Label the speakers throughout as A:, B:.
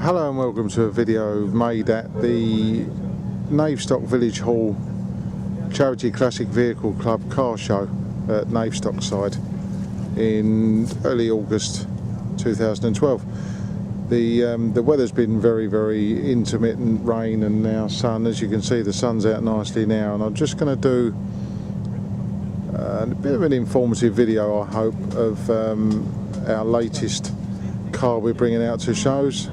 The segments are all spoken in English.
A: Hello and welcome to a video made at the Navestock Villige Hall Charity Classic Vehicle Club car show at Navestock side in early August 2012. The weather's been very intermittent rain and now sun. As you can see, the sun's out nicely now, and I'm just going to do a bit of an informative video, I hope, of our latest car we're bringing out to shows.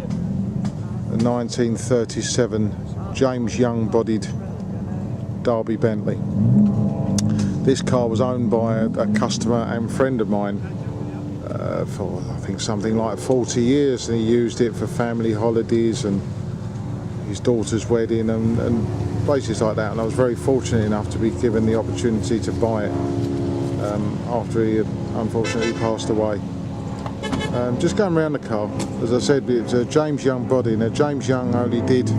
A: A 1937 James Young bodied Derby Bentley. This car was owned by a customer and friend of mine for I think something like 40 years, and he used it for family holidays and his daughter's wedding and places like that, and I was very fortunate enough to be given the opportunity to buy it after he had unfortunately passed away. Just going around the car, as I said, it's a James Young body. Now, James Young only did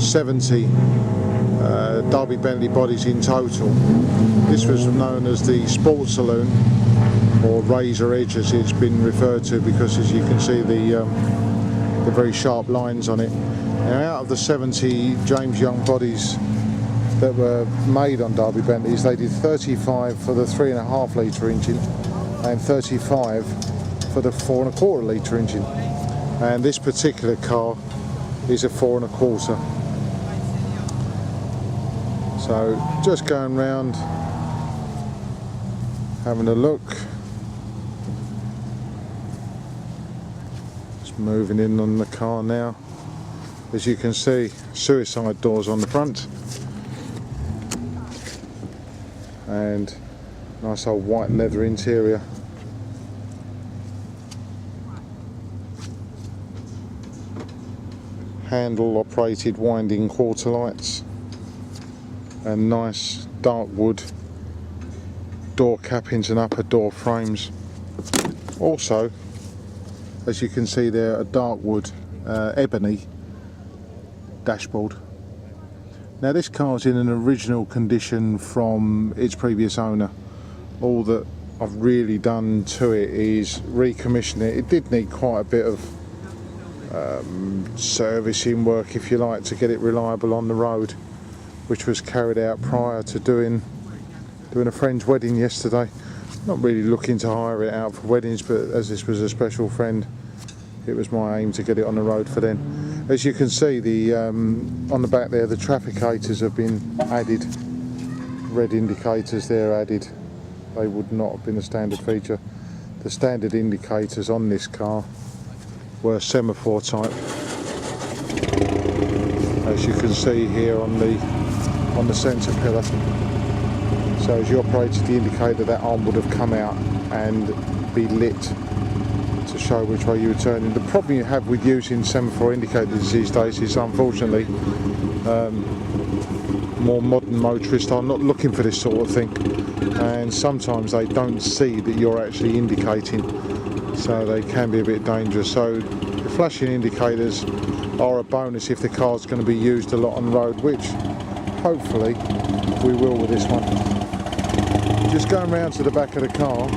A: 70 Derby Bentley bodies in total. This was known as the Sports Saloon, or Razor Edge as it's been referred to, because as you can see the very sharp lines on it. Now, out of the 70 James Young bodies that were made on Derby Bentleys, they did 35 for the 3.5 litre engine and 35 for the 4.25 litre engine, and this particular car is a 4.25. So just going round having a look, just moving in on the car now. As you can see, suicide doors on the front and nice old white leather interior. Handle operated winding quarter lights and nice dark wood door cappings and upper door frames. Also, as you can see there, a dark wood ebony dashboard. Now, this car's in an original condition from its previous owner. All that I've really done to it is recommission it. It did need quite a bit of servicing work, if you like, to get it reliable on the road, which was carried out prior to doing a friend's wedding yesterday. Not really looking to hire it out for weddings, but as this was a special friend, it was my aim to get it on the road for them. As you can see, the on the back there, the trafficators have been added. Red indicators there added. They would not have been a standard feature. The standard indicators on this car were semaphore type, as you can see here on the centre pillar. So as you operated the indicator, that arm would have come out and be lit to show which way you were turning. The problem you have with using semaphore indicators these days is, unfortunately, more modern motorists are not looking for this sort of thing, and sometimes they don't see that you're actually indicating, so they can be a bit dangerous. So the flashing indicators are a bonus if the car's going to be used a lot on the road, which hopefully we will with this one. Just going round to the back of the car,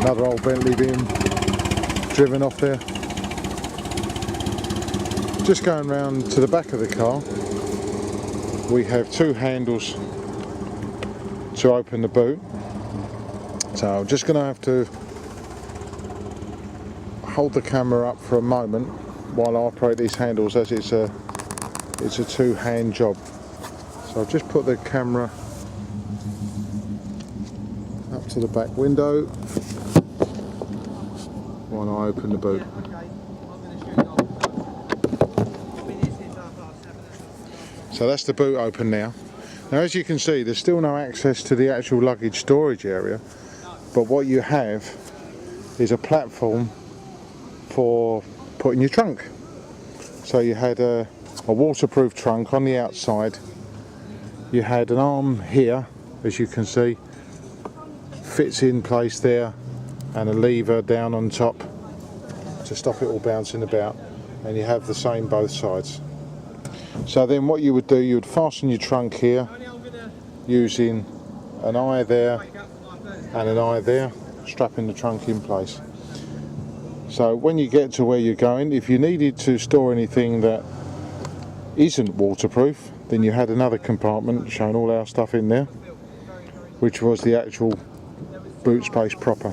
A: another old Bentley being driven off there. Just going round to the back of the car, we have two handles to open the boot. So I'm just going to have to hold the camera up for a moment while I operate these handles, as it's a two-hand job. So I'll just put the camera up to the back window while I open the boot. So that's the boot open now. Now, as you can see, there's still no access to the actual luggage storage area, but what you have is a platform for putting your trunk. So you had a waterproof trunk on the outside. You had an arm here, as you can see, fits in place there, and a lever down on top to stop it all bouncing about, and you have the same both sides. So then what you would do, you would fasten your trunk here using an eye there and an eye there, strapping the trunk in place. So when you get to where you're going, if you needed to store anything that isn't waterproof, then you had another compartment showing all our stuff in there, which was the actual boot space proper.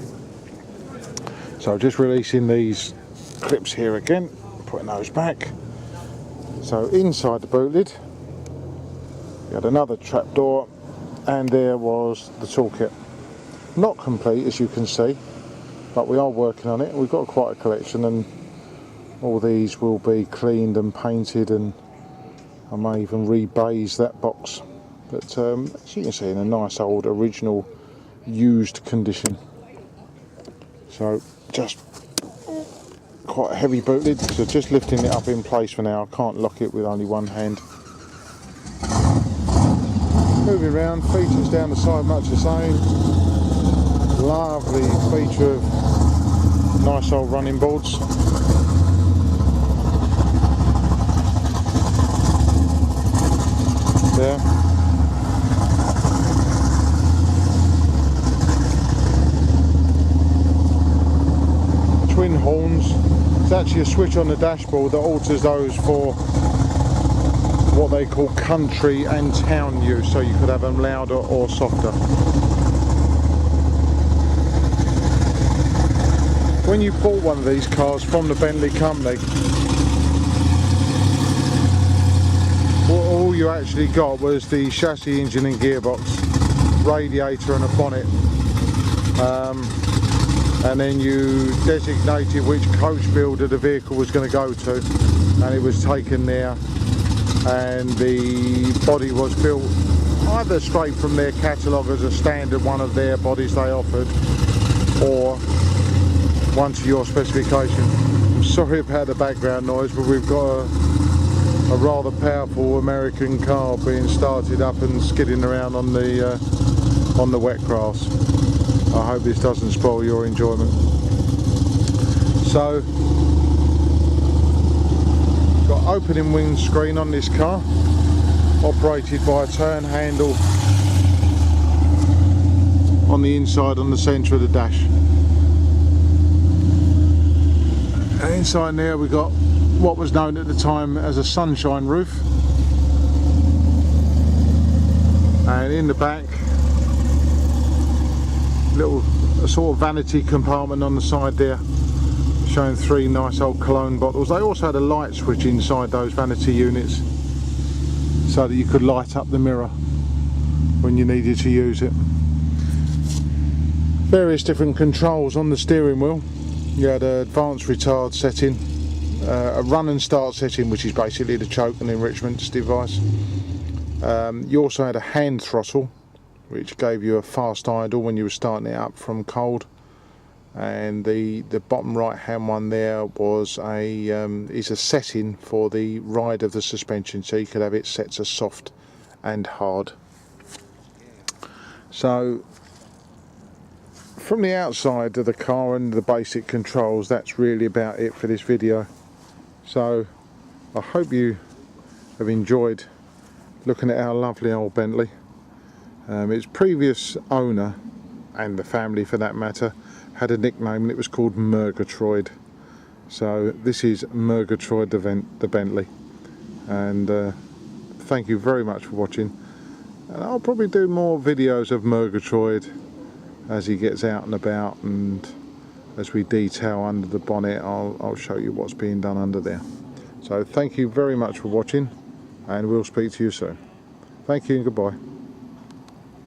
A: So just releasing these clips here again, putting those back. So inside the boot lid, you had another trap door, and there was the toolkit. Not complete, as you can see, but we are working on it. We've got quite a collection, and all these will be cleaned and painted, and I may even re-baize that box. But as you can see, in a nice old original used condition. So just quite a heavy boot lid, so just lifting it up in place for now. I can't lock it with only one hand. Moving around, features down the side much the same. Lovely feature of nice old running boards. There. Twin horns. It's actually a switch on the dashboard that alters those for what they call country and town use, so you could have them louder or softer. When you bought one of these cars from the Bentley company, all you actually got was the chassis, engine and gearbox, radiator and a bonnet. And then you designated which coach builder the vehicle was going to go to, and it was taken there, and the body was built either straight from their catalogue as a standard one of their bodies they offered, or one to your specification. I'm sorry about the background noise, but we've got a rather powerful American car being started up and skidding around on the wet grass. I hope this doesn't spoil your enjoyment. So, got opening windscreen on this car, operated by a turn handle on the inside, on the centre of the dash. And inside there we got what was known at the time as a sunshine roof, and in the back, a sort of vanity compartment on the side there, showing 3 nice old cologne bottles. They also had a light switch inside those vanity units, so that you could light up the mirror when you needed to use it. Various different controls on the steering wheel. You had an advanced retard setting, a run and start setting, which is basically the choke and enrichment device. You also had a hand throttle, which gave you a fast idle when you were starting it up from cold, and the bottom right hand one there was is a setting for the ride of the suspension, so you could have it set to soft and hard. So from the outside of the car and the basic controls, that's really about it for this video. So I hope you have enjoyed looking at our lovely old Bentley. Its previous owner, and the family for that matter, had a nickname, and it was called Murgatroyd. So this is Murgatroyd the Bentley, and thank you very much for watching. And I'll probably do more videos of Murgatroyd as he gets out and about, and as we detail under the bonnet, I'll show you what's being done under there. So thank you very much for watching, and we'll speak to you soon. Thank you and goodbye.